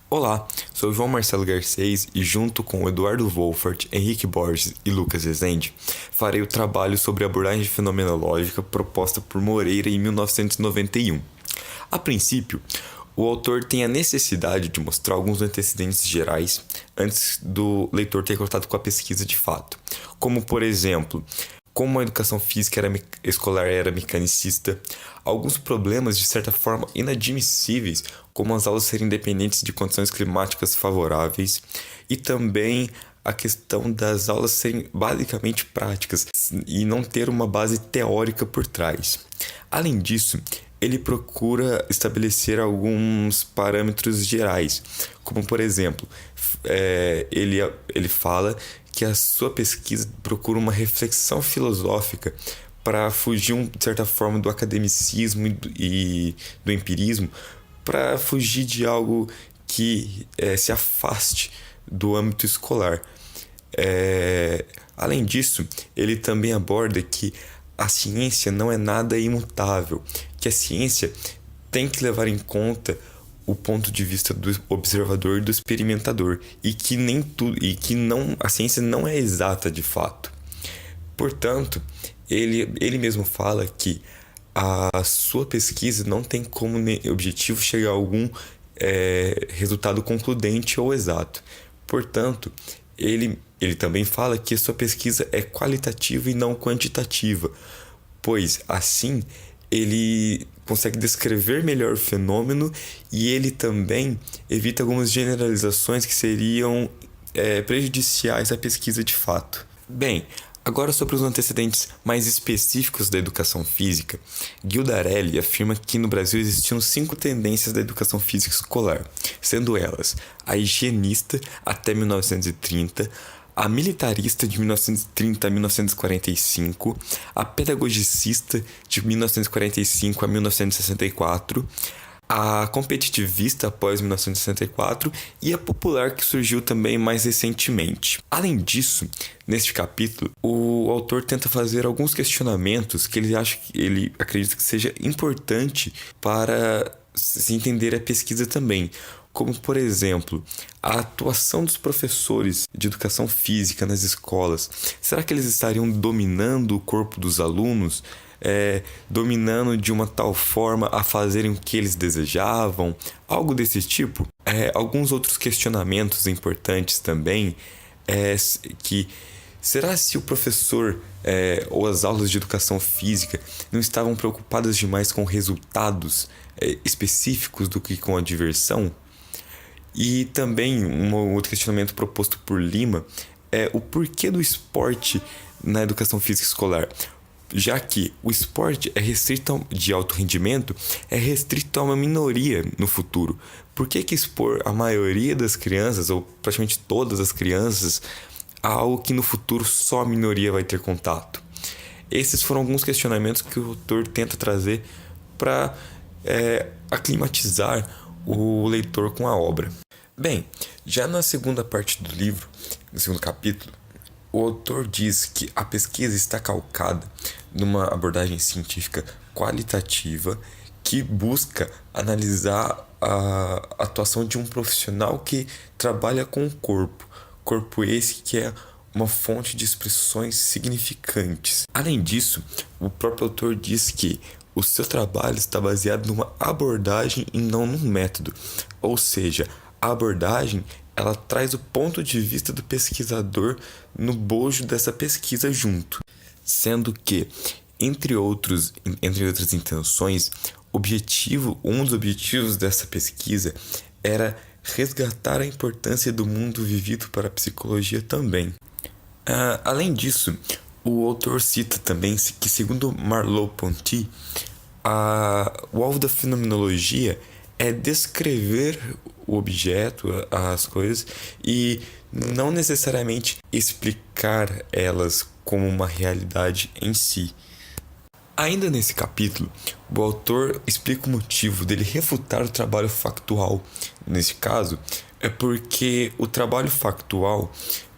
Olá, sou João Marcelo Garcês e junto com Eduardo Wolfert, Henrique Borges e Lucas Rezende, farei o trabalho sobre a abordagem fenomenológica proposta por Moreira em 1991. A princípio, o autor tem a necessidade de mostrar alguns antecedentes gerais antes do leitor ter contato com a pesquisa de fato, como por exemplo, como a educação física escolar era mecanicista, alguns problemas de certa forma inadmissíveis, como as aulas serem dependentes de condições climáticas favoráveis, e também a questão das aulas serem basicamente práticas e não ter uma base teórica por trás. Além disso, ele procura estabelecer alguns parâmetros gerais, como por exemplo, ele fala que a sua pesquisa procura uma reflexão filosófica para fugir, de certa forma, do academicismo e do empirismo, para fugir de algo que se afaste do âmbito escolar. Além disso, ele também aborda que a ciência não é nada imutável, que a ciência tem que levar em conta o ponto de vista do observador e do experimentador, e que nem tudo e que não a ciência não é exata de fato. Portanto, ele mesmo fala que a sua pesquisa não tem como objetivo chegar a algum resultado concludente ou exato. Portanto, ele também fala que a sua pesquisa é qualitativa e não quantitativa, pois assim ele consegue descrever melhor o fenômeno e ele também evita algumas generalizações que seriam prejudiciais à pesquisa de fato. Bem, agora sobre os antecedentes mais específicos da educação física, Guildarelli afirma que no Brasil existiam 5 tendências da educação física escolar, sendo elas a higienista até 1930, a militarista de 1930 a 1945, a pedagogicista de 1945 a 1964, a competitivista após 1964 e a popular que surgiu também mais recentemente. Além disso, neste capítulo, o autor tenta fazer alguns questionamentos que ele acredita que seja importante para se entender a pesquisa também, como por exemplo, a atuação dos professores de educação física nas escolas. Será que eles estariam dominando o corpo dos alunos? Dominando de uma tal forma a fazerem o que eles desejavam? Algo desse tipo? Alguns outros questionamentos importantes também que será se o professor ou as aulas de educação física não estavam preocupadas demais com resultados específicos do que com a diversão? E também um outro questionamento proposto por Lima é o porquê do esporte na educação física escolar. Já que o esporte de alto rendimento é restrito a uma minoria no futuro. Por que expor a maioria das crianças, ou praticamente todas as crianças, a algo que no futuro só a minoria vai ter contato? Esses foram alguns questionamentos que o autor tenta trazer para aclimatizar o leitor com a obra. Bem, já na segunda parte do livro, no segundo capítulo, o autor diz que a pesquisa está calcada numa abordagem científica qualitativa que busca analisar a atuação de um profissional que trabalha com o corpo. Corpo esse que é uma fonte de expressões significantes. Além disso, o próprio autor diz que o seu trabalho está baseado numa abordagem e não num método. Ou seja, a abordagem ela traz o ponto de vista do pesquisador no bojo dessa pesquisa junto. Sendo que, entre outras intenções, um dos objetivos dessa pesquisa era resgatar a importância do mundo vivido para a psicologia também. Além disso, o autor cita também que, segundo Merleau-Ponty, o alvo da fenomenologia é descrever o objeto, as coisas, e não necessariamente explicar elas como uma realidade em si. Ainda nesse capítulo, o autor explica o motivo dele refutar o trabalho factual. Nesse caso, é porque o trabalho factual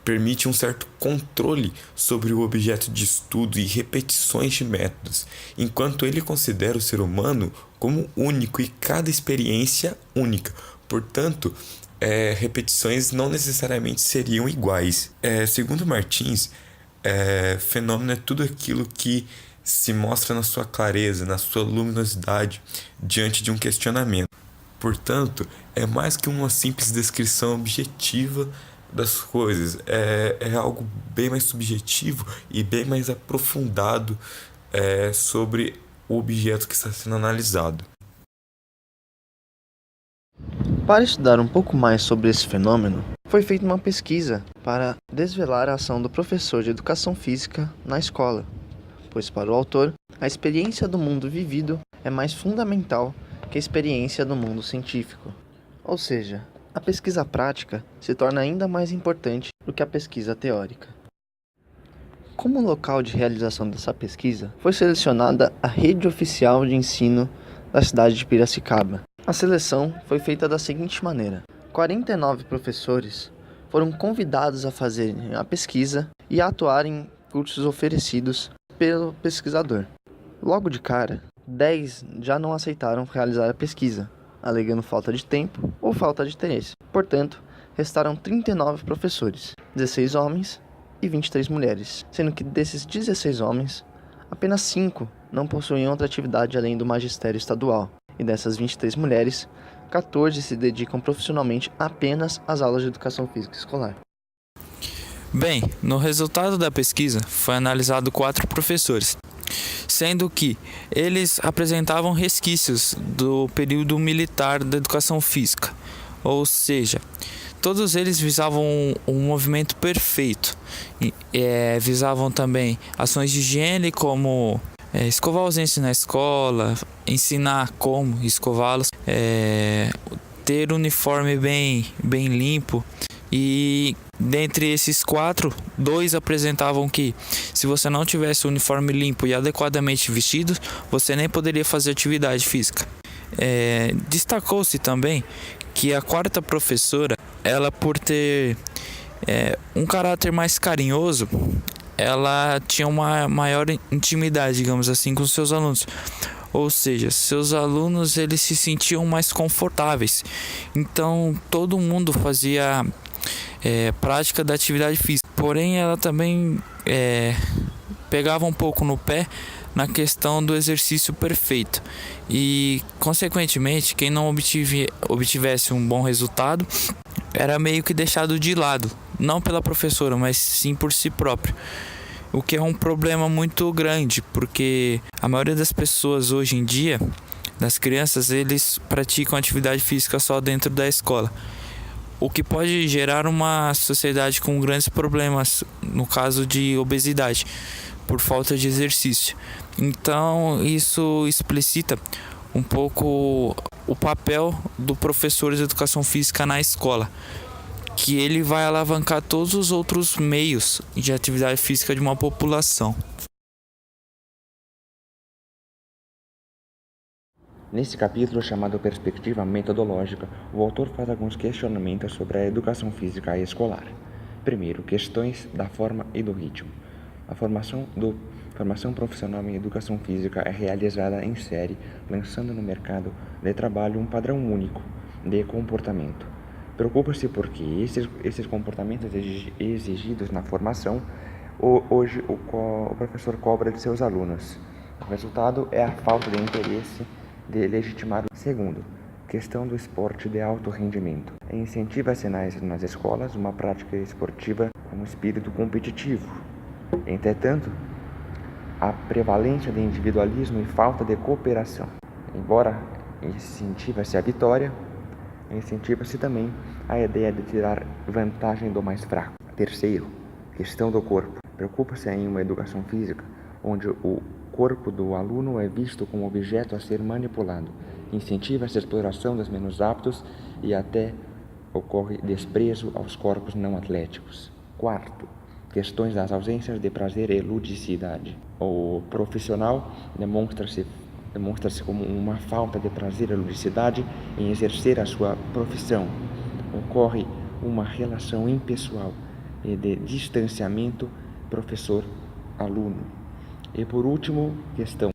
permite um certo controle sobre o objeto de estudo e repetições de métodos, enquanto ele considera o ser humano como único e cada experiência única. Portanto, repetições não necessariamente seriam iguais. Segundo Martins, fenômeno é tudo aquilo que se mostra na sua clareza, na sua luminosidade diante de um questionamento. Portanto, é mais que uma simples descrição objetiva das coisas, é algo bem mais subjetivo e bem mais aprofundado sobre o objeto que está sendo analisado. Para estudar um pouco mais sobre esse fenômeno, foi feita uma pesquisa para desvelar a ação do professor de educação física na escola, pois para o autor, a experiência do mundo vivido é mais fundamental que a experiência do mundo científico. Ou seja, a pesquisa prática se torna ainda mais importante do que a pesquisa teórica. Como local de realização dessa pesquisa, foi selecionada a rede oficial de ensino da cidade de Piracicaba. A seleção foi feita da seguinte maneira: 49 professores foram convidados a fazerem a pesquisa e a atuar em cursos oferecidos pelo pesquisador. Logo de cara, 10 já não aceitaram realizar a pesquisa, alegando falta de tempo ou falta de interesse. Portanto, restaram 39 professores, 16 homens e 23 mulheres, sendo que desses 16 homens, apenas 5 não possuíam outra atividade além do magistério estadual. E dessas 23 mulheres, 14 se dedicam profissionalmente apenas às aulas de educação física escolar. Bem, no resultado da pesquisa foi analisado 4 professores, sendo que eles apresentavam resquícios do período militar da educação física, ou seja, todos eles visavam um movimento perfeito, visavam também ações de higiene como escovar os dentes na escola, ensinar como escová-los, ter uniforme bem limpo. E dentre esses 4, 2 apresentavam que se você não tivesse o uniforme limpo e adequadamente vestido, você nem poderia fazer atividade física. Destacou-se também que a 4ª professora, ela por ter um caráter mais carinhoso, ela tinha uma maior intimidade, digamos assim, com seus alunos. Ou seja, seus alunos eles se sentiam mais confortáveis. Então, todo mundo fazia prática da atividade física. Porém, ela também pegava um pouco no pé na questão do exercício perfeito. E, consequentemente, quem não obtivesse um bom resultado era meio que deixado de lado, não pela professora, mas sim por si próprio. O que é um problema muito grande, porque a maioria das pessoas hoje em dia, das crianças, eles praticam atividade física só dentro da escola, o que pode gerar uma sociedade com grandes problemas, no caso de obesidade, por falta de exercício. Então, isso explicita um pouco o papel do professor de educação física na escola, que ele vai alavancar todos os outros meios de atividade física de uma população. Nesse capítulo, chamado Perspectiva Metodológica, o autor faz alguns questionamentos sobre a educação física escolar. Primeiro, questões da forma e do ritmo. A formação profissional em educação física é realizada em série, lançando no mercado de trabalho um padrão único de comportamento. Preocupa-se porque esses comportamentos exigidos na formação, hoje o professor cobra de seus alunos. O resultado é a falta de interesse de legitimar. Segundo, questão do esporte de alto rendimento. Incentiva-se nas escolas uma prática esportiva com espírito competitivo. Entretanto, a prevalência de individualismo e falta de cooperação. Embora incentiva-se a vitória, incentiva-se também a ideia de tirar vantagem do mais fraco. Terceiro, questão do corpo. Preocupa-se em uma educação física onde o corpo do aluno é visto como objeto a ser manipulado. Incentiva-se a exploração dos menos aptos e até ocorre desprezo aos corpos não atléticos. Quarto, questões das ausências de prazer e ludicidade. O profissional demonstra-se como uma falta de prazer e ludicidade em exercer a sua profissão. Ocorre uma relação impessoal e de distanciamento professor-aluno. E por último, questão.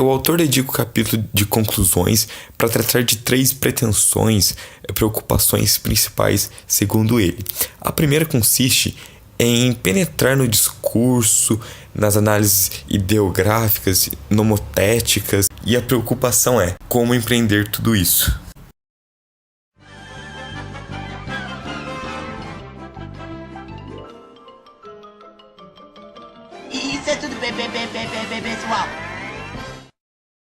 O autor dedica o capítulo de conclusões para tratar de 3 pretensões, preocupações principais, segundo ele. A primeira consiste em penetrar no discurso, nas análises ideográficas, nomotéticas, e a preocupação é como empreender tudo isso. Isso é tudo, pessoal.